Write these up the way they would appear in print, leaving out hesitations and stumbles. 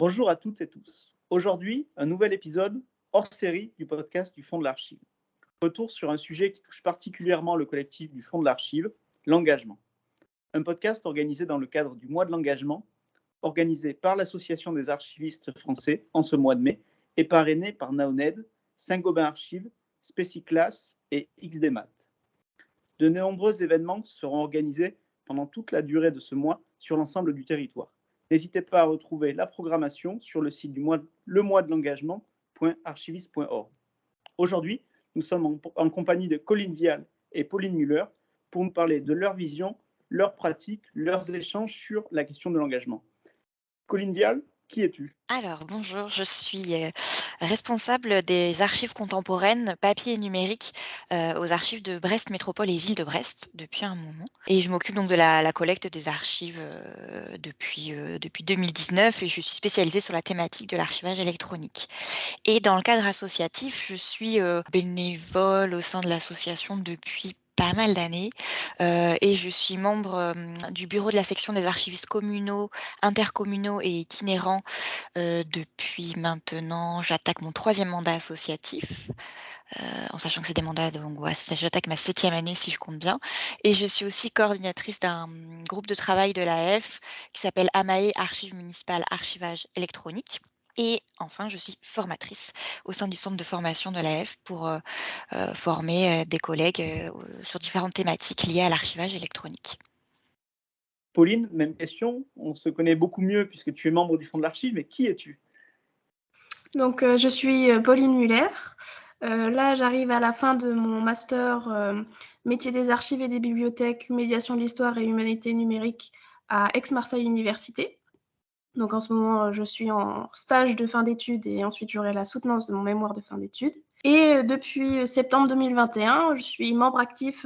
Bonjour à toutes et tous. Aujourd'hui, un nouvel épisode hors série du podcast du Fonds de l'Archive. Retour sur un sujet qui touche particulièrement le collectif du Fonds de l'Archive, l'engagement. Un podcast organisé dans le cadre du mois de l'engagement, organisé par l'Association des archivistes français en ce mois de mai et parrainé par Naoned, Saint-Gobain Archives, Spéciclass et XDMAT. De nombreux événements seront organisés pendant toute la durée de ce mois sur l'ensemble du territoire. N'hésitez pas à retrouver la programmation sur le site du mois de l'engagement.archiviste.org. Aujourd'hui, nous sommes en compagnie de Colline Vial et Pauline Muller pour nous parler de leur vision, leurs pratiques, leurs échanges sur la question de l'engagement. Colline Vial, qui es-tu ? Alors bonjour, je suis responsable des archives contemporaines papier et numérique aux archives de Brest Métropole et Ville de Brest depuis un moment. Et je m'occupe donc de la collecte des archives depuis 2019 et je suis spécialisée sur la thématique de l'archivage électronique. Et dans le cadre associatif, je suis bénévole au sein de l'association depuis pas mal d'années et je suis membre du bureau de la section des archivistes communaux, intercommunaux et itinérants depuis maintenant, j'attaque mon 3e mandat associatif, en sachant que c'est des mandats, donc ouais, j'attaque ma 7e année si je compte bien. Et je suis aussi coordinatrice d'un groupe de travail de l'AF qui s'appelle AMAE, Archives municipales archivage électronique. Et enfin, je suis formatrice au sein du centre de formation de l'AF pour former des collègues sur différentes thématiques liées à l'archivage électronique. Pauline, même question. On se connaît beaucoup mieux puisque tu es membre du Fonds de l'Archive, mais qui es-tu ? Donc, je suis Pauline Muller. Là, j'arrive à la fin de mon master métier des archives et des bibliothèques, médiation de l'histoire et humanité numérique à Aix-Marseille Université. Donc, en ce moment, je suis en stage de fin d'études et ensuite j'aurai la soutenance de mon mémoire de fin d'études. Et depuis septembre 2021, je suis membre actif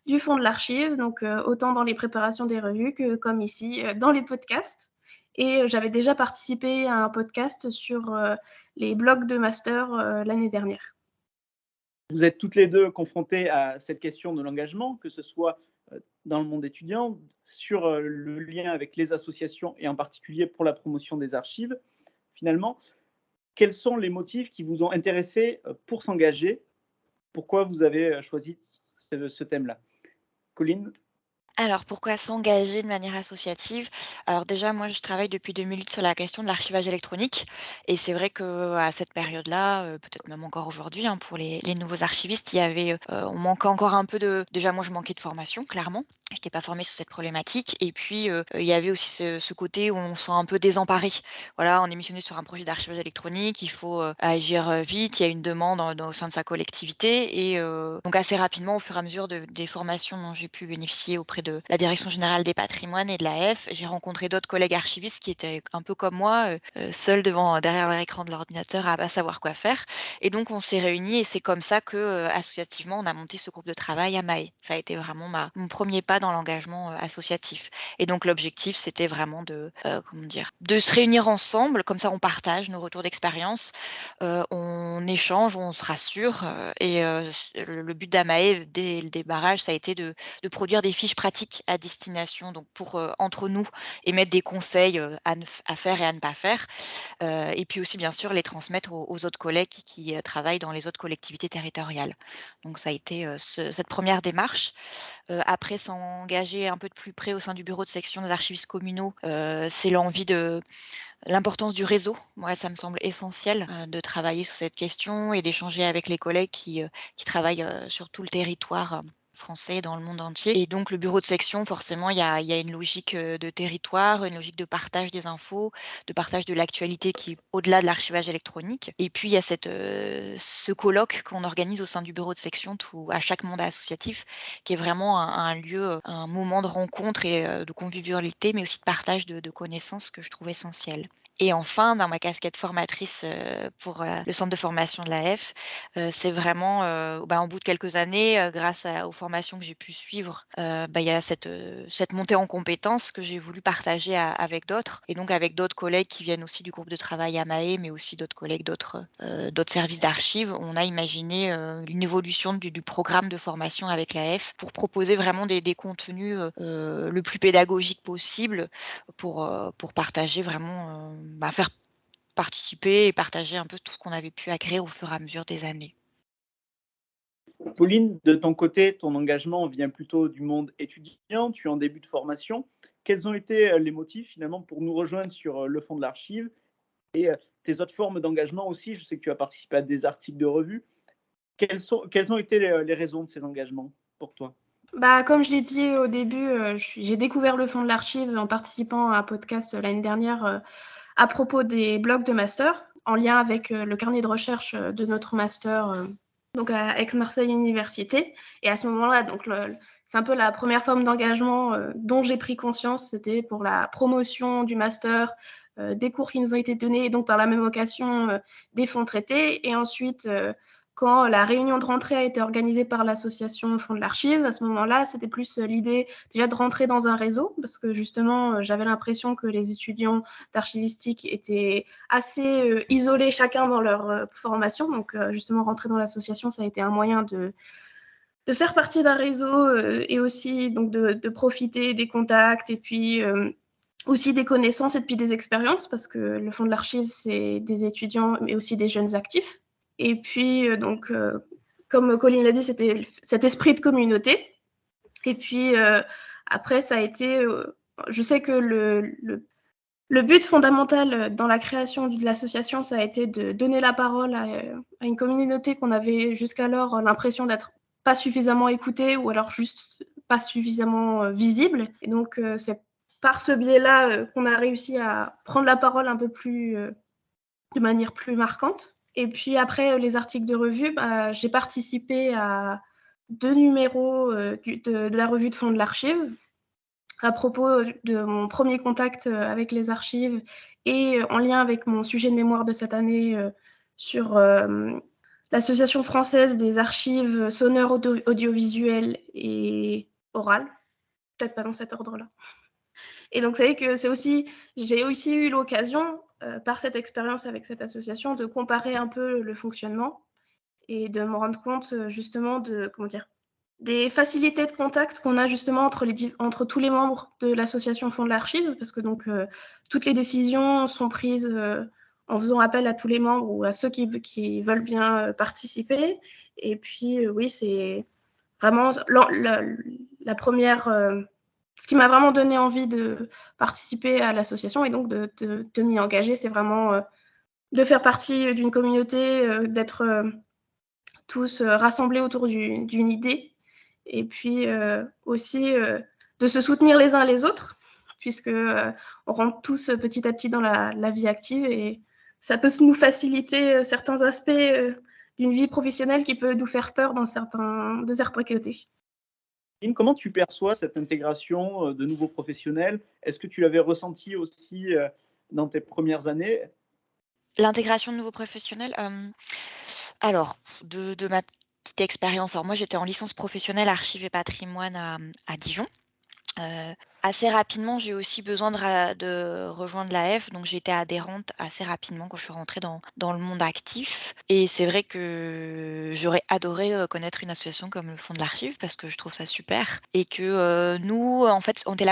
du Fonds de l'Archive, donc autant dans les préparations des revues que comme ici dans les podcasts. Et j'avais déjà participé à un podcast sur les blogs de master l'année dernière. Vous êtes toutes les deux confrontées à cette question de l'engagement, que ce soit dans le monde étudiant, sur le lien avec les associations et en particulier pour la promotion des archives. Finalement, quels sont les motifs qui vous ont intéressé pour s'engager ? Pourquoi vous avez choisi ce thème-là ? Colline ? Alors, pourquoi s'engager de manière associative? Alors déjà, moi, je travaille depuis 2008 sur la question de l'archivage électronique et c'est vrai qu'à cette période-là, peut-être même encore aujourd'hui, hein, pour les nouveaux archivistes, il y avait, on manquait encore un peu déjà moi, je manquais de formation, clairement. Je n'étais pas formée sur cette problématique et puis, il y avait aussi ce côté où on se sent un peu désemparé. Voilà, on est missionné sur un projet d'archivage électronique, il faut, agir, vite, il y a une demande au sein de sa collectivité et donc assez rapidement, au fur et à mesure des formations dont j'ai pu bénéficier auprès de la Direction générale des patrimoines et de l'AF, j'ai rencontré d'autres collègues archivistes qui étaient un peu comme moi, seuls derrière leur écran de l'ordinateur à pas savoir quoi faire. Et donc on s'est réunis et c'est comme ça que, associativement, on a monté ce groupe de travail AMAE. Ça a été vraiment mon premier pas dans l'engagement, associatif. Et donc l'objectif, c'était vraiment de se réunir ensemble, comme ça on partage nos retours d'expérience, on échange, on se rassure, et le but d'AMAE dès le démarrage, ça a été de produire des fiches pratiques à destination, donc pour, entre nous, émettre des conseils, à faire et à ne pas faire, et puis aussi bien sûr les transmettre aux autres collègues qui travaillent dans les autres collectivités territoriales. Donc ça a été, cette première démarche. Après s'engager un peu de plus près au sein du bureau de section des archivistes communaux, c'est l'importance du réseau. Moi, ça me semble essentiel, de travailler sur cette question et d'échanger avec les collègues qui travaillent, sur tout le territoire, français dans le monde entier. Et donc le bureau de section, forcément, il y a une logique, de territoire, une logique de partage des infos, de partage de l'actualité qui est au-delà de l'archivage électronique. Et puis il y a ce colloque qu'on organise au sein du bureau de section à chaque mandat associatif, qui est vraiment un lieu, un moment de rencontre et de convivialité, mais aussi de partage de connaissances que je trouve essentiel. Et enfin, dans ma casquette formatrice, pour, le centre de formation de l'AF, c'est vraiment, au bout de quelques années, grâce aux formations que j'ai pu suivre, il y a cette montée en compétences que j'ai voulu partager avec d'autres et donc avec d'autres collègues qui viennent aussi du groupe de travail AMAE, mais aussi d'autres collègues d'autres services d'archives. On a imaginé, une évolution du programme de formation avec l'AF pour proposer vraiment des contenus, le plus pédagogiques possible pour partager vraiment, faire participer et partager un peu tout ce qu'on avait pu acquérir au fur et à mesure des années. Pauline, de ton côté, ton engagement vient plutôt du monde étudiant, tu es en début de formation. Quels ont été les motifs finalement pour nous rejoindre sur le Fonds de l'Archive et tes autres formes d'engagement aussi? Je sais que tu as participé à des articles de revue. Quelles ont été les raisons de ces engagements pour toi? Comme je l'ai dit au début, j'ai découvert le Fonds de l'Archive en participant à un podcast l'année dernière à propos des blogs de master, en lien avec le carnet de recherche de notre master donc à Aix-Marseille Université. Et à ce moment-là, donc c'est un peu la première forme d'engagement dont j'ai pris conscience, c'était pour la promotion du master, des cours qui nous ont été donnés, et donc par la même occasion des fonds traités. Et ensuite, quand la réunion de rentrée a été organisée par l'association Fonds de l'Archive, à ce moment-là, c'était plus l'idée déjà de rentrer dans un réseau, parce que justement, j'avais l'impression que les étudiants d'archivistique étaient assez isolés chacun dans leur formation. Donc justement, rentrer dans l'association, ça a été un moyen de faire partie d'un réseau et aussi donc de profiter des contacts et puis aussi des connaissances et puis des expériences, parce que le Fonds de l'Archive, c'est des étudiants mais aussi des jeunes actifs. Et puis comme Colline l'a dit, c'était cet esprit de communauté. Et puis après, ça a été, je sais que le but fondamental dans la création de l'association, ça a été de donner la parole à une communauté qu'on avait jusqu'alors l'impression d'être pas suffisamment écoutée ou alors juste pas suffisamment visible. Et donc, c'est par ce biais-là qu'on a réussi à prendre la parole un peu plus, de manière plus marquante. Et puis après, les articles de revue, j'ai participé à 2 numéros de la revue de Fonds de l'Archive, à propos de mon premier contact avec les archives et en lien avec mon sujet de mémoire de cette année sur l'Association française des archives sonores, audiovisuelles et orales. Peut-être pas dans cet ordre-là. Et donc, vous savez que j'ai aussi eu l'occasion, par cette expérience avec cette association, de comparer un peu le fonctionnement et de me rendre compte justement des facilités de contact qu'on a justement entre tous les membres de l'association Fonds de l'Archive, parce que donc toutes les décisions sont prises en faisant appel à tous les membres ou à ceux qui veulent bien participer. Et puis oui, c'est vraiment la première, ce qui m'a vraiment donné envie de participer à l'association et donc de m'y engager, c'est vraiment de faire partie d'une communauté, d'être tous rassemblés autour d'une idée. Et puis aussi de se soutenir les uns les autres, puisque on rentre tous petit à petit dans la vie active et ça peut nous faciliter certains aspects d'une vie professionnelle qui peut nous faire peur de certains côtés. Comment tu perçois cette intégration de nouveaux professionnels? Est-ce que tu l'avais ressenti aussi dans tes premières années? L'intégration de nouveaux professionnels, alors de ma petite expérience, alors moi j'étais en licence professionnelle archives et patrimoine à Dijon. Assez rapidement, j'ai aussi besoin de rejoindre l'AF, donc j'ai été adhérente assez rapidement quand je suis rentrée dans le monde actif. Et c'est vrai que j'aurais adoré connaître une association comme le Fonds de l'Archive parce que je trouve ça super. Et que nous, en fait, on était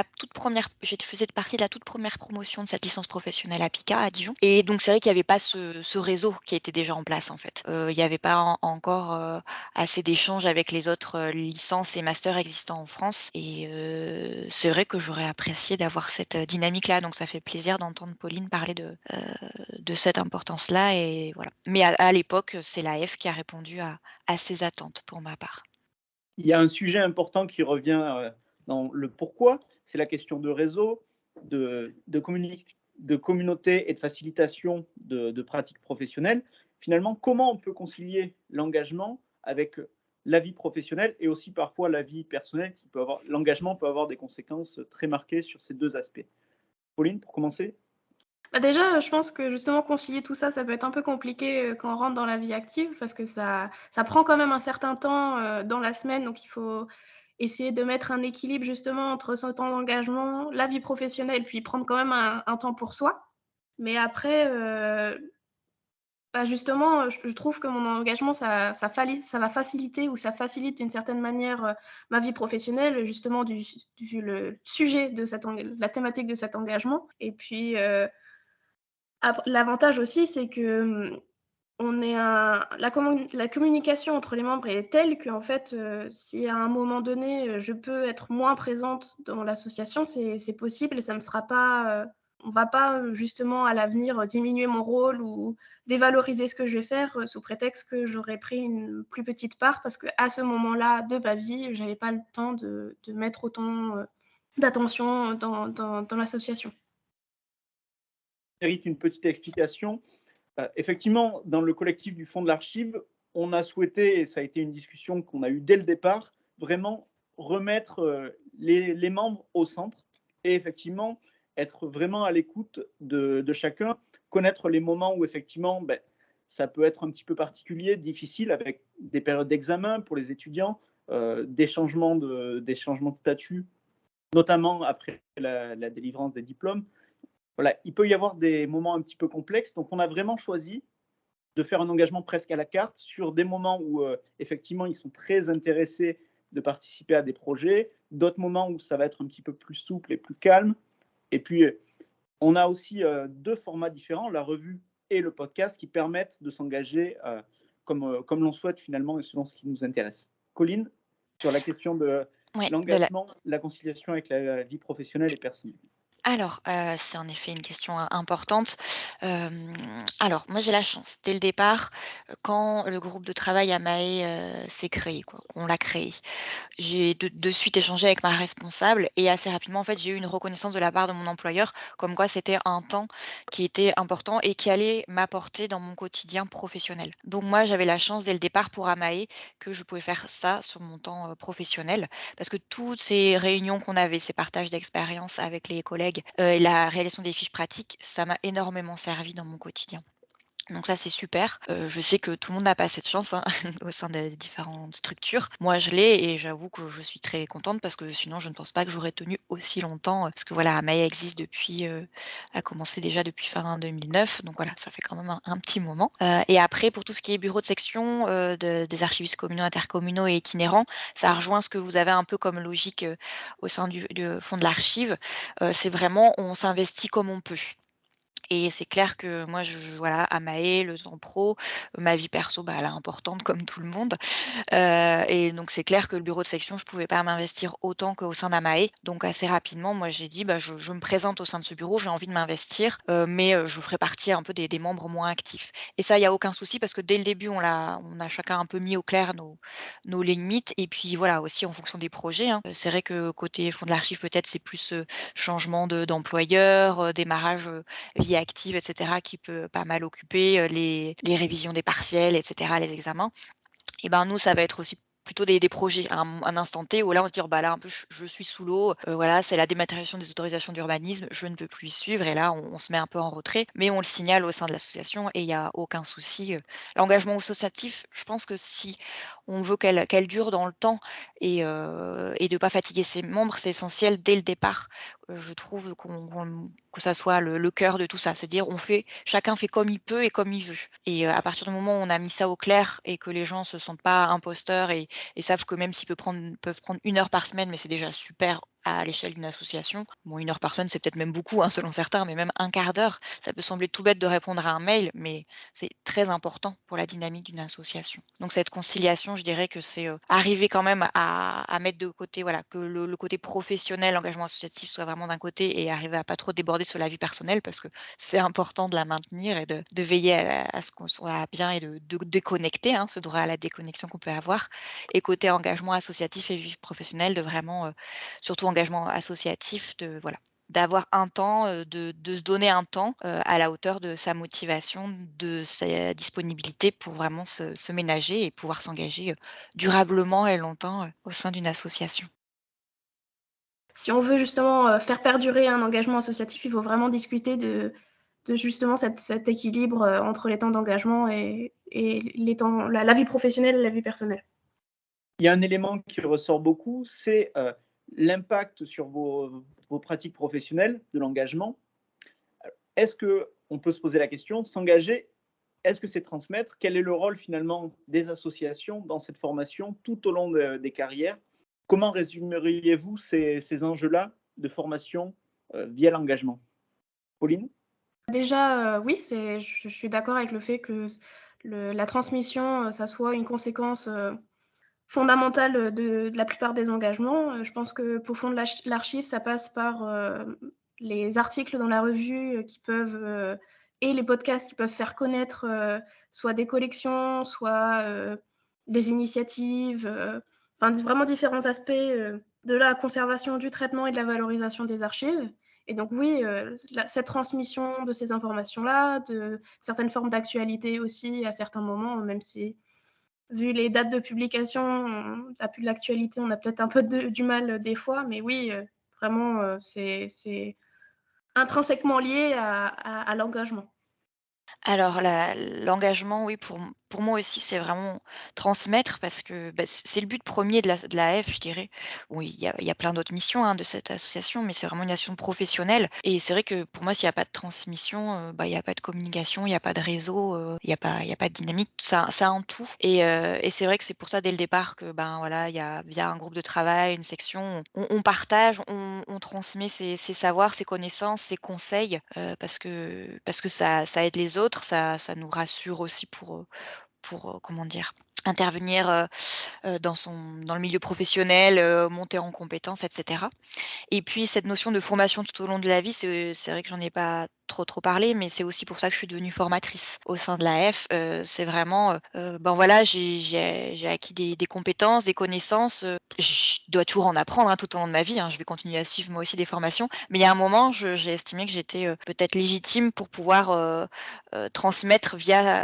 je faisais partie de la toute première promotion de cette licence professionnelle à PICA à Dijon. Et donc c'est vrai qu'il n'y avait pas ce réseau qui était déjà en place en fait. Il n'y avait pas encore assez d'échanges avec les autres licences et masters existants en France. Et c'est vrai que j'aurais apprécié d'avoir cette dynamique-là. Donc ça fait plaisir d'entendre Pauline parler de cette importance-là. Et voilà. Mais à l'époque, c'est l'AF qui a répondu à ces attentes pour ma part. Il y a un sujet important qui revient dans le pourquoi, c'est la question de réseau, de communauté et de facilitation de pratiques professionnelles. Finalement, comment on peut concilier l'engagement avec la vie professionnelle et aussi parfois la vie personnelle l'engagement peut avoir des conséquences très marquées sur ces deux aspects. Pauline, pour commencer? Déjà, je pense que justement concilier tout ça, ça peut être un peu compliqué quand on rentre dans la vie active parce que ça prend quand même un certain temps dans la semaine. Donc, il faut essayer de mettre un équilibre justement entre son temps d'engagement, la vie professionnelle, puis prendre quand même un temps pour soi. Mais après, justement, je trouve que mon engagement, ça va faciliter ou ça facilite d'une certaine manière ma vie professionnelle, justement, le sujet de la thématique de cet engagement. Et puis, L'avantage aussi, c'est que la communication entre les membres est telle qu'en fait, si à un moment donné, je peux être moins présente dans l'association, c'est possible et ça me sera pas, on va pas justement à l'avenir diminuer mon rôle ou dévaloriser ce que je vais faire sous prétexte que j'aurais pris une plus petite part parce qu'à ce moment-là de ma vie, j'avais pas le temps de mettre autant d'attention dans l'association. Mérite une petite explication. Effectivement, dans le collectif du Fonds de l'Archive, on a souhaité, et ça a été une discussion qu'on a eue dès le départ, vraiment remettre les membres au centre et effectivement être vraiment à l'écoute de chacun, connaître les moments où effectivement ça peut être un petit peu particulier, difficile, avec des périodes d'examen pour les étudiants, des changements de statut, notamment après la délivrance des diplômes. Voilà, il peut y avoir des moments un petit peu complexes. Donc, on a vraiment choisi de faire un engagement presque à la carte sur des moments où, effectivement, ils sont très intéressés de participer à des projets, d'autres moments où ça va être un petit peu plus souple et plus calme. Et puis, on a aussi 2 formats différents, la revue et le podcast, qui permettent de s'engager comme l'on souhaite finalement et selon ce qui nous intéresse. Colline, sur la question de Ouais, l'engagement, la conciliation avec la vie professionnelle et personnelle. Alors, c'est en effet une question importante. Alors moi j'ai la chance, dès le départ, quand le groupe de travail AMAE, s'est créé quoi, qu'on l'a créé, j'ai de suite échangé avec ma responsable et assez rapidement, en fait, j'ai eu une reconnaissance de la part de mon employeur, comme quoi c'était un temps qui était important et qui allait m'apporter dans mon quotidien professionnel. Donc moi, j'avais la chance dès le départ pour AMAE que je pouvais faire ça sur mon temps, professionnel parce que toutes ces réunions qu'on avait, ces partages d'expériences avec les collègues, et la réalisation des fiches pratiques, ça m'a énormément servi dans mon quotidien. Donc ça, c'est super. Je sais que tout le monde n'a pas cette chance, hein, au sein des différentes structures. Moi, je l'ai et j'avoue que je suis très contente parce que sinon je ne pense pas que j'aurais tenu aussi longtemps, parce que voilà, Maya existe depuis, a commencé déjà depuis fin 2009, donc voilà, ça fait quand même un petit moment. Et après pour tout ce qui est bureau de section, des archivistes communaux, intercommunaux et itinérants, ça rejoint ce que vous avez un peu comme logique, au sein du Fonds de l'Archive. C'est vraiment on s'investit comme on peut. Et c'est clair que moi, voilà, Amae, le temps pro, ma vie perso, bah, elle est importante comme tout le monde. Et donc c'est clair que le bureau de section, je pouvais pas m'investir autant qu'au sein d'Amae. Donc assez rapidement, moi j'ai dit: «Bah, je me présente au sein de ce bureau, j'ai envie de m'investir, mais je ferai partie un peu des membres moins actifs». Et ça, il y a aucun souci parce que dès le début, on a chacun un peu mis au clair nos limites et puis voilà, aussi en fonction des projets, hein. C'est vrai que côté fonds de l'archive, peut-être, c'est plus, changement d'employeur, démarrage, vie active et cetera qui peut pas mal occuper, les révisions des partiels et cetera, les examens. Et ben, nous, ça va être aussi plutôt des projets à un instant T où là, on se dit: «Oh bah, là, un peu, je suis sous l'eau, voilà, c'est la dématérialisation des autorisations d'urbanisme, je ne peux plus y suivre» et là, on se met un peu en retrait, mais on le signale au sein de l'association et il y a aucun souci. L'engagement associatif, je pense que si on veut qu'elle dure dans le temps et de pas fatiguer ses membres, c'est essentiel dès le départ. Je trouve que ça soit le cœur de tout ça. C'est-à-dire chacun fait comme il peut et comme il veut et à partir du moment où on a mis ça au clair et que les gens se sentent pas imposteurs et savent que même s'ils peuvent prendre 1 heure par semaine, mais c'est déjà super à l'échelle d'une association. Bon, 1 heure par semaine, c'est peut-être même beaucoup, hein, selon certains, mais même un quart d'heure, ça peut sembler tout bête de répondre à un mail, mais c'est très important pour la dynamique d'une association. Donc cette conciliation, je dirais que c'est, arriver quand même à mettre de côté, voilà, que le côté professionnel, l'engagement associatif soit vraiment d'un côté et arriver à pas trop déborder sur la vie personnelle parce que c'est important de la maintenir et de veiller à ce qu'on soit bien et de déconnecter, hein, ce droit à la déconnexion qu'on peut avoir et côté engagement associatif et vie professionnelle de vraiment, surtout engagement associatif de voilà, d'avoir un temps, de se donner un temps, à la hauteur de sa motivation, de sa disponibilité pour vraiment se ménager et pouvoir s'engager, durablement et longtemps, au sein d'une association. Si on veut justement faire perdurer un engagement associatif, il faut vraiment discuter de justement cet équilibre entre les temps d'engagement et les temps, la vie professionnelle et la vie personnelle. Il y a un élément qui ressort beaucoup, c'est l'impact sur vos pratiques professionnelles de l'engagement. Est-ce qu'on peut se poser la question, s'engager, est-ce que c'est transmettre? Quel est le rôle finalement des associations dans cette formation tout au long des carrières? Comment résumeriez-vous ces enjeux-là de formation via l'engagement? Pauline? Déjà, oui, je suis d'accord avec le fait que la transmission, ça soit une conséquence fondamentale de la plupart des engagements. Je pense que pour fondre l'archive, ça passe par les articles dans la revue qui peuvent et les podcasts qui peuvent faire connaître soit des collections, soit des initiatives, enfin vraiment différents aspects de la conservation, du traitement et de la valorisation des archives. Et donc oui, cette transmission de ces informations-là, de certaines formes d'actualité aussi à certains moments, même si vu les dates de publication, l'actualité, on a peut-être un peu du mal des fois, mais oui, vraiment, c'est intrinsèquement lié à l'engagement. Alors l'engagement, oui, pour moi aussi, c'est vraiment transmettre parce que, c'est le but premier de l'AF, je dirais. Oui, il y a plein d'autres missions, hein, de cette association, mais c'est vraiment une association professionnelle et c'est vrai que pour moi, s'il y a pas de transmission, il y a pas de communication, il y a pas de réseau, il y a pas de dynamique. Ça un tout et c'est vrai que c'est pour ça dès le départ que, voilà, il y a via un groupe de travail, une section, on partage, on transmet ses savoirs, ses connaissances, ses conseils, parce que ça aide les autres, ça nous rassure aussi pour, comment dire? Intervenir, dans le milieu professionnel, monter en compétences et cetera. Et puis cette notion de formation tout au long de la vie, c'est vrai que j'en ai pas trop parlé, mais c'est aussi pour ça que je suis devenue formatrice au sein de l'AF. C'est vraiment, voilà, j'ai acquis des compétences, des connaissances, je dois toujours en apprendre, hein, tout au long de ma vie, hein. Je vais continuer à suivre moi aussi des formations, mais il y a un moment, j'ai estimé que j'étais, peut-être légitime pour pouvoir, transmettre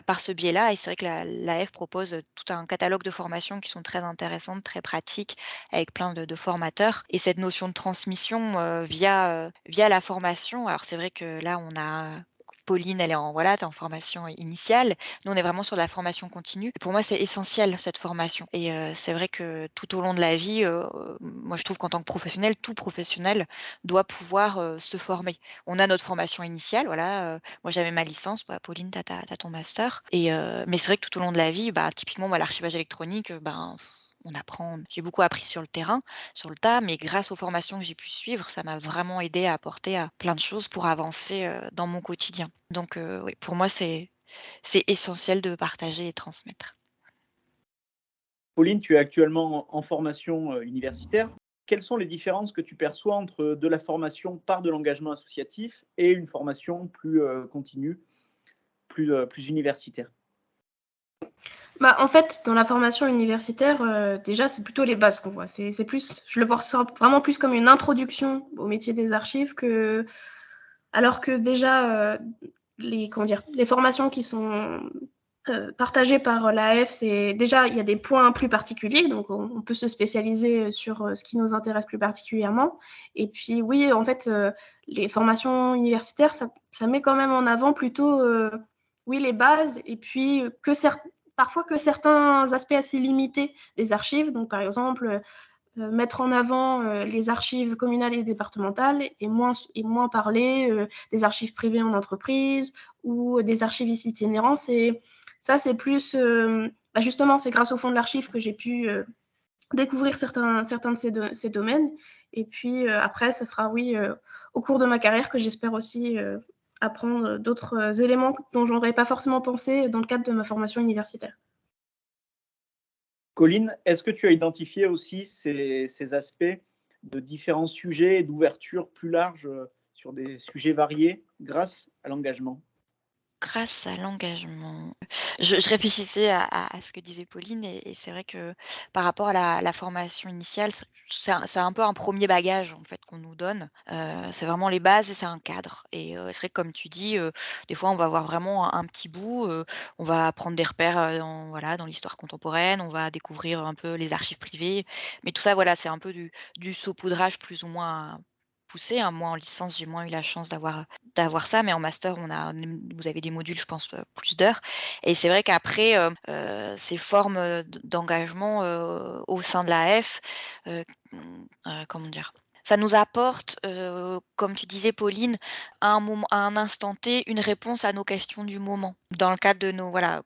par ce biais-là et c'est vrai que l'AF propose, tout un catalogue de formations qui sont très intéressantes, très pratiques avec plein de formateurs et cette notion de transmission, via la formation. Alors c'est vrai que là, on a Pauline, elle est tu es en formation initiale. Nous, on est vraiment sur de la formation continue. Et pour moi, c'est essentiel cette formation et c'est vrai que tout au long de la vie, moi, je trouve qu'en tant que professionnel, tout professionnel doit pouvoir, se former. On a notre formation initiale, voilà, moi, j'avais ma licence, Pauline, tu as ton master et mais c'est vrai que tout au long de la vie, typiquement, moi, l'archivage électronique, on apprend j'ai beaucoup appris sur le terrain, sur le tas, mais grâce aux formations que j'ai pu suivre, ça m'a vraiment aidée à apporter à plein de choses pour avancer, dans mon quotidien. Donc oui, pour moi, c'est essentiel de partager et transmettre. Pauline, tu es actuellement en formation universitaire. Quelles sont les différences que tu perçois entre de la formation par de l'engagement associatif et une formation plus continue, plus universitaire? En fait, dans la formation universitaire, déjà, c'est plutôt les bases qu'on voit. C'est plus, je le perçois vraiment plus comme une introduction au métier des archives alors que déjà, les formations qui sont partagées par l'AF, c'est déjà, il y a des points plus particuliers, donc on peut se spécialiser sur ce qui nous intéresse plus particulièrement. Et puis oui, en fait, les formations universitaires, ça met quand même en avant plutôt, oui, les bases, et puis parfois que certains aspects assez limités des archives. Donc par exemple, mettre en avant les archives communales et départementales et moins parler des archives privées en entreprise ou des archivistes itinérants. C'est plus, justement, c'est grâce au fond de l'archive que j'ai pu découvrir certains de ces domaines. Et puis après, ça sera, oui, au cours de ma carrière que j'espère aussi apprendre d'autres éléments dont je n'aurais pas forcément pensé dans le cadre de ma formation universitaire. Colline, est-ce que tu as identifié aussi ces aspects de différents sujets et d'ouverture plus large sur des sujets variés grâce à l'engagement? Grâce à l'engagement. Je réfléchissais à ce que disait Pauline et c'est vrai que par rapport à la formation initiale, c'est un peu un premier bagage en fait qu'on nous donne. C'est vraiment les bases et c'est un cadre et c'est vrai que comme tu dis, des fois on va avoir vraiment un petit bout, on va prendre des repères, dans l'histoire contemporaine, on va découvrir un peu les archives privées, mais tout ça voilà, c'est un peu du saupoudrage plus ou moins poussé, hein. Moi en licence, j'ai moins eu la chance d'avoir ça, mais en master, vous avez des modules, je pense, plus d'heures et c'est vrai qu'après, ces formes, d'engagement, au sein de l'AF, comment dire? ça nous apporte, comme tu disais Pauline, à un instant T, une réponse à nos questions du moment. Dans le cadre de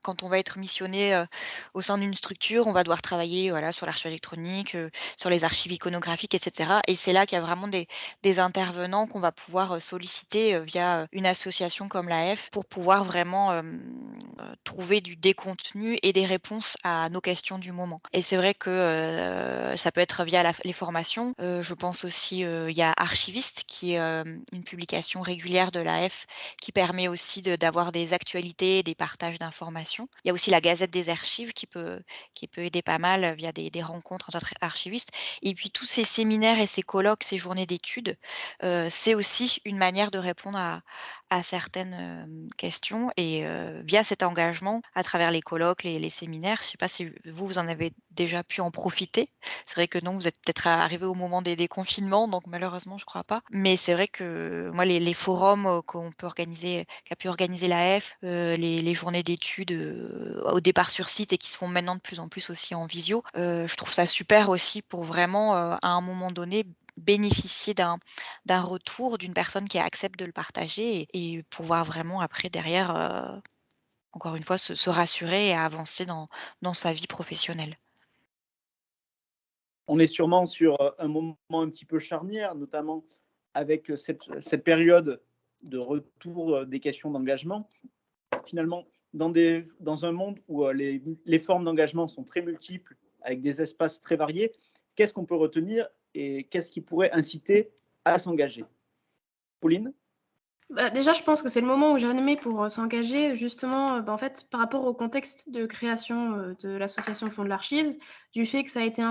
quand on va être missionné, au sein d'une structure, on va devoir travailler, sur l'archive électronique, sur les archives iconographiques et cetera, et c'est là qu'il y a vraiment des intervenants qu'on va pouvoir, solliciter, via, une association comme l'AF pour pouvoir vraiment, trouver des contenus et des réponses à nos questions du moment. Et c'est vrai que, ça peut être via les formations. Je pense aussi, il y a Archiviste qui est, une publication régulière de l'AF qui permet aussi d'avoir des actualités, des partages d'informations. Il y a aussi la Gazette des archives qui peut aider pas mal via des rencontres entre archivistes. Et puis tous ces séminaires et ces colloques, ces journées d'études, c'est aussi une manière de répondre à certaines, questions, et via cet engagement à travers les colloques, les séminaires. Je ne sais pas si vous en avez déjà pu en profiter? C'est vrai que non, vous êtes peut-être arrivés au moment des confinements, donc malheureusement, je crois pas. Mais c'est vrai que moi, les forums, qu'a pu organiser l'AF, les journées d'études, au départ sur site et qui seront maintenant de plus en plus aussi en visio, je trouve ça super aussi pour vraiment, à un moment donné, bénéficier d'un retour d'une personne qui accepte de le partager, et pouvoir vraiment après derrière, encore une fois, se rassurer et avancer dans sa vie professionnelle. On est sûrement sur un moment un petit peu charnière, notamment avec cette période de retour des questions d'engagement. Finalement, dans un monde où les formes d'engagement sont très multiples, avec des espaces très variés, qu'est-ce qu'on peut retenir et qu'est-ce qui pourrait inciter à s'engager? Pauline? Déjà, je pense que c'est le moment ou jamais pour s'engager, justement, en fait, par rapport au contexte de création de l'association Fonds de l'Archive, du fait que ça a été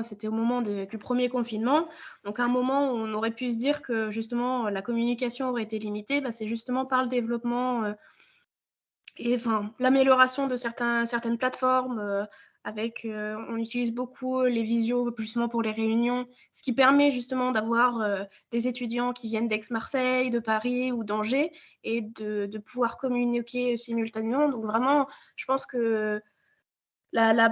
c'était au moment du premier confinement, donc un moment où on aurait pu se dire que justement la communication aurait été limitée, c'est justement par le développement et l'amélioration de certaines plateformes, on utilise beaucoup les visios justement pour les réunions, ce qui permet justement d'avoir des étudiants qui viennent d'Aix-Marseille, de Paris ou d'Angers, et de pouvoir communiquer simultanément. Donc vraiment, je pense que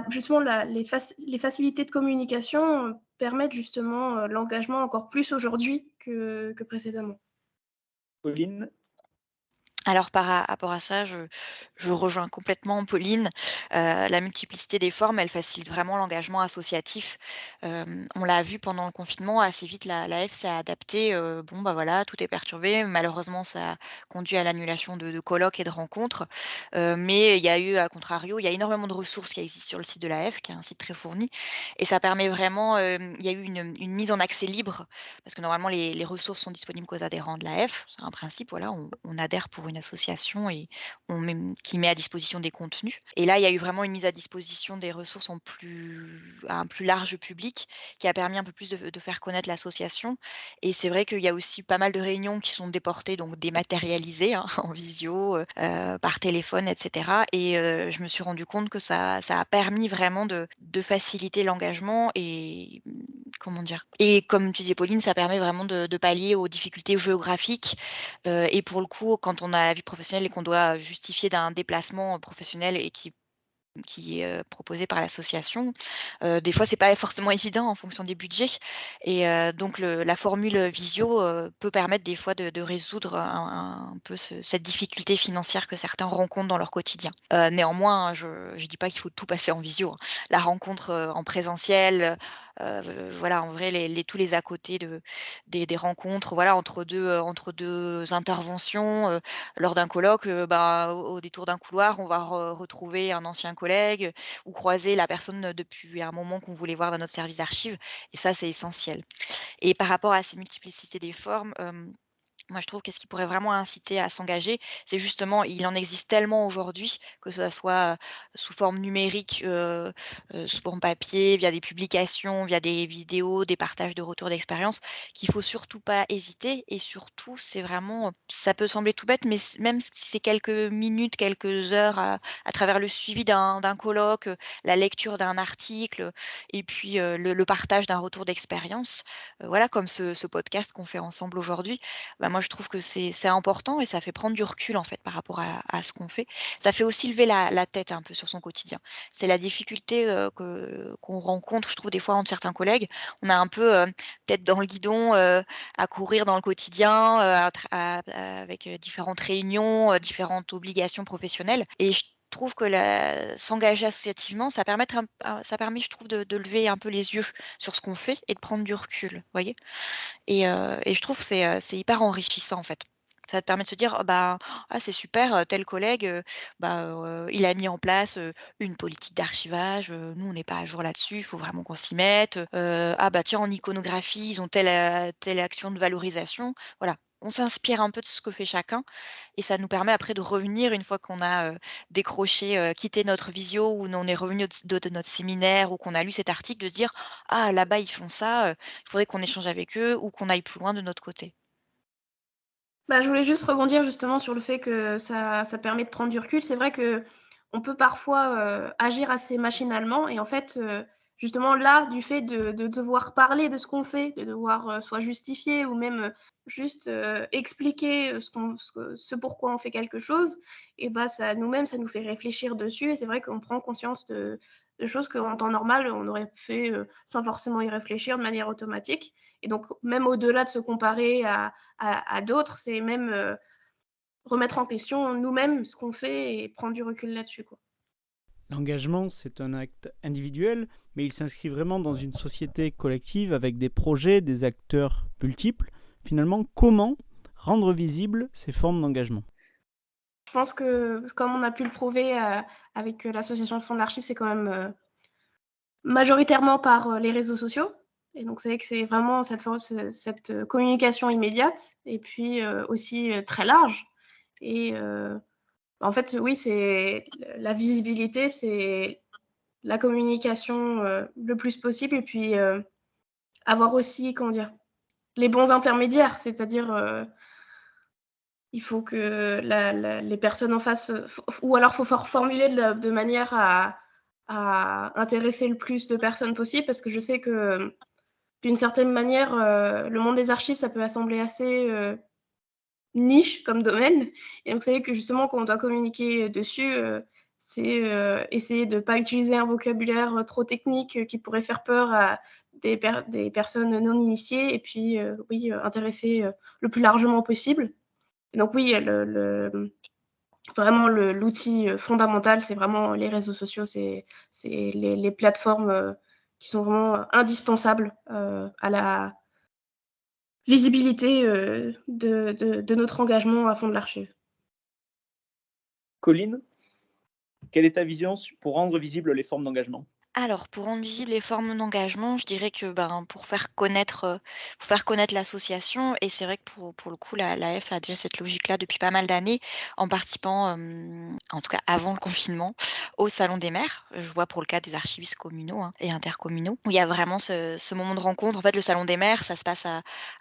justement les facilités de communication permettent justement l'engagement encore plus aujourd'hui que précédemment. Pauline? Alors par rapport à ça, je rejoins complètement Pauline. La multiplicité des formes, elle facilite vraiment l'engagement associatif. On l'a vu pendant le confinement, assez vite l'AF s'est adaptée, tout est perturbé. Malheureusement, ça a conduit à l'annulation de colloques et de rencontres. Mais il y a eu, à contrario, il y a énormément de ressources qui existent sur le site de l'AF, qui est un site très fourni, et ça permet vraiment, il y a eu une mise en accès libre, parce que normalement les ressources sont disponibles qu'aux adhérents de l'AF. C'est un principe, voilà, on adhère pour une association et qui met à disposition des contenus. Et là, il y a eu vraiment une mise à disposition des ressources à un plus large public, qui a permis un peu plus de faire connaître l'association. Et c'est vrai qu'il y a aussi pas mal de réunions qui sont déportées, donc dématérialisées, hein, en visio, par téléphone, etc. Et je me suis rendu compte que ça a permis vraiment de faciliter l'engagement et comment dire? Et comme tu disais Pauline, ça permet vraiment de pallier aux difficultés géographiques, et pour le coup, quand on a la vie professionnelle et qu'on doit justifier d'un déplacement professionnel et qui est, proposé par l'association. Des fois, c'est pas forcément évident en fonction des budgets, et donc la formule visio, peut permettre des fois de résoudre un peu cette difficulté financière que certains rencontrent dans leur quotidien. Néanmoins, hein, je dis pas qu'il faut tout passer en visio, hein. La rencontre, en présentiel, voilà, en vrai, tous les à côté des rencontres, voilà, entre 2 interventions, lors d'un colloque, au détour d'un couloir, on va retrouver un ancien collègue, ou croiser la personne depuis un moment qu'on voulait voir dans notre service d'archives, et ça, c'est essentiel. Et par rapport à ces multiplicités des formes, moi, je trouve que ce qui pourrait vraiment inciter à s'engager, c'est justement, il en existe tellement aujourd'hui, que ce soit, sous forme numérique, sous forme papier, via des publications, via des vidéos, des partages de retours d'expérience, qu'il faut surtout pas hésiter. Et surtout, c'est vraiment, ça peut sembler tout bête, mais même si c'est quelques minutes, quelques heures à travers le suivi d'un colloque, la lecture d'un article, et puis, le partage d'un retour d'expérience, voilà, comme ce podcast qu'on fait ensemble aujourd'hui. moi je trouve que c'est important et ça fait prendre du recul en fait par rapport à ce qu'on fait. Ça fait aussi lever la tête un peu sur son quotidien. C'est la difficulté, qu'on rencontre, je trouve des fois entre certains collègues. On a un peu, tête dans le guidon, à courir dans le quotidien, avec, différentes réunions, différentes obligations professionnelles et je trouve que s'engager associativement, ça permet, je trouve, de lever un peu les yeux sur ce qu'on fait et de prendre du recul, vous voyez? Et je trouve que c'est hyper enrichissant, en fait. Ça te permet de se dire: «Oh bah, ah c'est super, tel collègue, il a mis en place, une politique d'archivage, nous on n'est pas à jour là-dessus, il faut vraiment qu'on s'y mette». «Ah bah tiens en iconographie, ils ont telle action de valorisation». Voilà, on s'inspire un peu de ce que fait chacun et ça nous permet après de revenir une fois qu'on a, décroché, quitté notre visio ou on est revenu de notre séminaire ou qu'on a lu cet article, de se dire: «Ah là-bas ils font ça, il faudrait qu'on échange avec eux ou qu'on aille plus loin de notre côté». Bah, je voulais juste rebondir justement sur le fait que ça permet de prendre du recul. C'est vrai qu'on peut parfois, agir assez machinalement et en fait, justement là, du fait de devoir parler de ce qu'on fait, de devoir, soit justifier ou même, juste, expliquer, ce pourquoi on fait quelque chose et bah, ça nous-mêmes, ça nous fait réfléchir dessus et c'est vrai qu'on prend conscience de choses qu'en temps normal, on aurait fait, sans forcément y réfléchir de manière automatique et donc même au-delà de se comparer à d'autres, c'est même, remettre en question nous-mêmes ce qu'on fait et prendre du recul là-dessus, quoi. L'engagement, c'est un acte individuel, mais il s'inscrit vraiment dans une société collective avec des projets, des acteurs multiples. Finalement, comment rendre visibles ces formes d'engagement ? Je pense que, comme on a pu le prouver, avec, l'association de fonds de l'Archive, c'est quand même, majoritairement par, les réseaux sociaux et donc c'est vrai que c'est vraiment cette communication immédiate et puis, aussi, très large et en fait, oui, c'est la visibilité, c'est la communication, le plus possible et puis, avoir aussi, comment dire? Les bons intermédiaires, c'est-à-dire, il faut que les personnes en face, ou alors faut formuler de manière à intéresser le plus de personnes possible parce que je sais que, d'une certaine manière, le monde des archives, ça peut sembler assez, niche comme domaine et donc c'est vrai que justement quand on doit communiquer dessus, c'est, essayer de pas utiliser un vocabulaire, trop technique, qui pourrait faire peur à des personnes non initiées et puis, oui, intéresser, le plus largement possible. Et donc oui, vraiment l'outil, fondamental, c'est vraiment les réseaux sociaux, c'est les plateformes, qui sont vraiment, indispensables, à la visibilité, de notre engagement à fond de l'Archive. Colline, quelle est ta vision pour rendre visibles les formes d'engagement? Alors, pour rendre visibles les formes d'engagement, je dirais que, ben, pour faire connaître l'association et c'est vrai que pour le coup, l'AF a déjà cette logique-là depuis pas mal d'années en participant, en tout cas avant le confinement, au salon des maires. Je vois pour le cas des archivistes communaux, hein, et intercommunaux, où il y a vraiment ce moment de rencontre. En fait, le salon des maires, ça se passe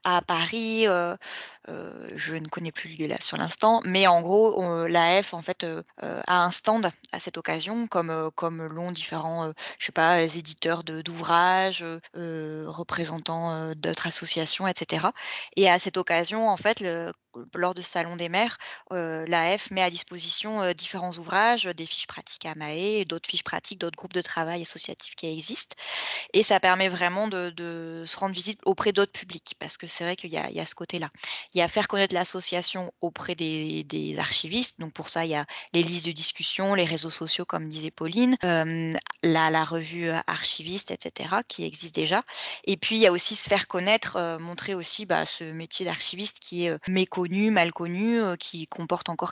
à Paris, je ne connais plus le lieu là sur l'instant, mais en gros, l'AF en fait, a un stand à cette occasion comme l'ont différents, je sais pas, éditeurs d'ouvrages, représentants, d'autres associations et cetera et à cette occasion, en fait, lors de ce salon des maires, l'AF met à disposition, différents ouvrages, des fiches pratiques AMAE, d'autres fiches pratiques, d'autres groupes de travail associatifs qui existent et ça permet vraiment de se rendre visible auprès d'autres publics parce que c'est vrai qu'il y a ce côté-là. Il y a faire connaître l'association auprès des archivistes, donc pour ça, il y a les listes de discussion, les réseaux sociaux comme disait Pauline, la revue, Archiviste et cetera qui existe déjà et puis il y a aussi se faire connaître, montrer aussi, bah, ce métier d'archiviste qui est, méconnu, mal connu, qui comporte encore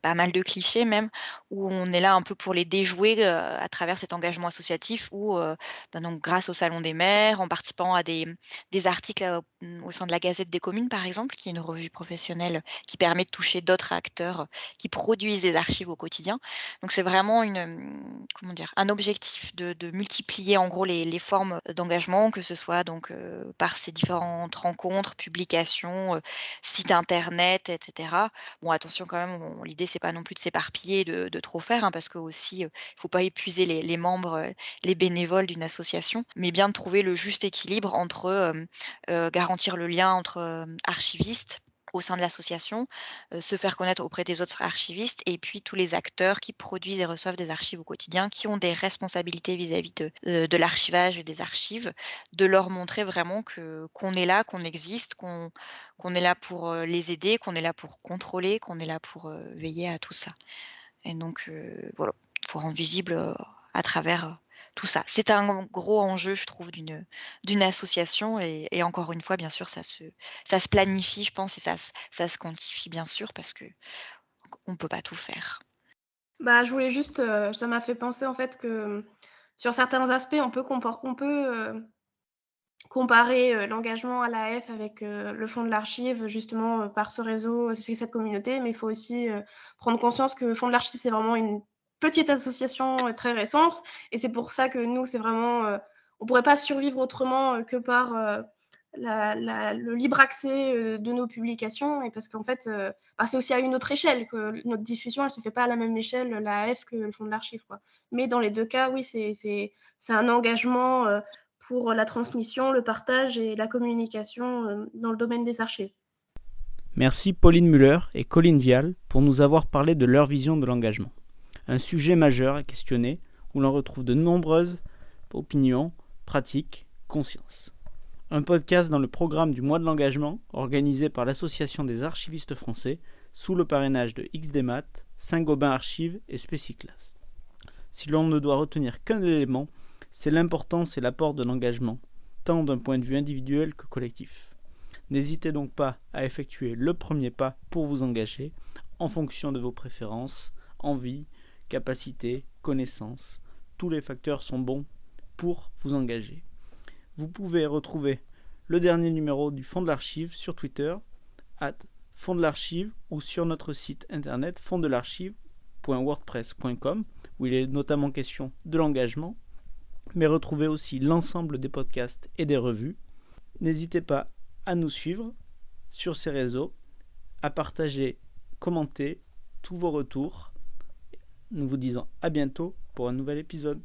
pas mal de clichés même, où on est là un peu pour les déjouer, à travers cet engagement associatif où, ben, donc grâce au Salon des maires, en participant à des articles, au sein de la Gazette des communes par exemple, qui est une revue professionnelle qui permet de toucher d'autres acteurs, qui produisent des archives au quotidien. Donc c'est vraiment comment dire? Un objectif de multiplier en gros les formes d'engagement, que ce soit donc, par ces différentes rencontres, publications, sites internet et cetera. Bon attention quand même, l'idée c'est pas non plus de s'éparpiller, de trop faire, hein, parce qu'aussi, il faut pas épuiser les membres, les bénévoles d'une association, mais bien de trouver le juste équilibre entre, garantir le lien entre, archivistes au sein de l'association, se faire connaître auprès des autres archivistes et puis tous les acteurs qui produisent et reçoivent des archives au quotidien, qui ont des responsabilités vis-à-vis de l'archivage et des archives, de leur montrer vraiment qu'on est là, qu'on existe, qu'on est là pour, les aider, qu'on est là pour contrôler, qu'on est là pour, veiller à tout ça. Et donc, voilà, faut rendre visible, à travers, tout ça. C'est un gros enjeu, je trouve, d'une association et encore une fois, bien sûr, ça se planifie, je pense et ça se quantifie, bien sûr, parce qu'on peut pas tout faire. Bah, je voulais juste, ça m'a fait penser en fait que, sur certains aspects, on peut comparer, l'engagement à l'AF avec, le Fonds de l'Archive justement, par ce réseau, c'est cette communauté. Mais il faut aussi, prendre conscience que le Fonds de l'Archive, c'est vraiment une petite association, très récente et c'est pour ça que nous, c'est vraiment, on pourrait pas survivre autrement, que par, le libre accès, de nos publications et parce qu'en fait, c'est aussi à une autre échelle que notre diffusion, elle se fait pas à la même échelle, l'AF que le Fonds de l'Archive, quoi. Mais dans les 2 cas, oui, c'est un engagement, pour la transmission, le partage et la communication, dans le domaine des archives. Merci Pauline Müller et Colline Vial pour nous avoir parlé de leur vision de l'engagement. Un sujet majeur à questionner où l'on retrouve de nombreuses opinions, pratiques, consciences. Un podcast dans le programme du mois de l'engagement organisé par l'Association des archivistes français sous le parrainage de XDMAT, Saint-Gobain Archives et Spéciclas. Si l'on ne doit retenir qu'un élément, c'est l'importance et l'apport de l'engagement, tant d'un point de vue individuel que collectif. N'hésitez donc pas à effectuer le premier pas pour vous engager en fonction de vos préférences, envies, capacités, connaissances. Tous les facteurs sont bons pour vous engager. Vous pouvez retrouver le dernier numéro du Fonds de l'Archive sur Twitter, @Fonds de l'Archive ou sur notre site internet fonddelarchive.wordpress.com où il est notamment question de l'engagement, mais retrouvez aussi l'ensemble des podcasts et des revues. N'hésitez pas à nous suivre sur ces réseaux, à partager, commenter tous vos retours. Nous vous disons à bientôt pour un nouvel épisode.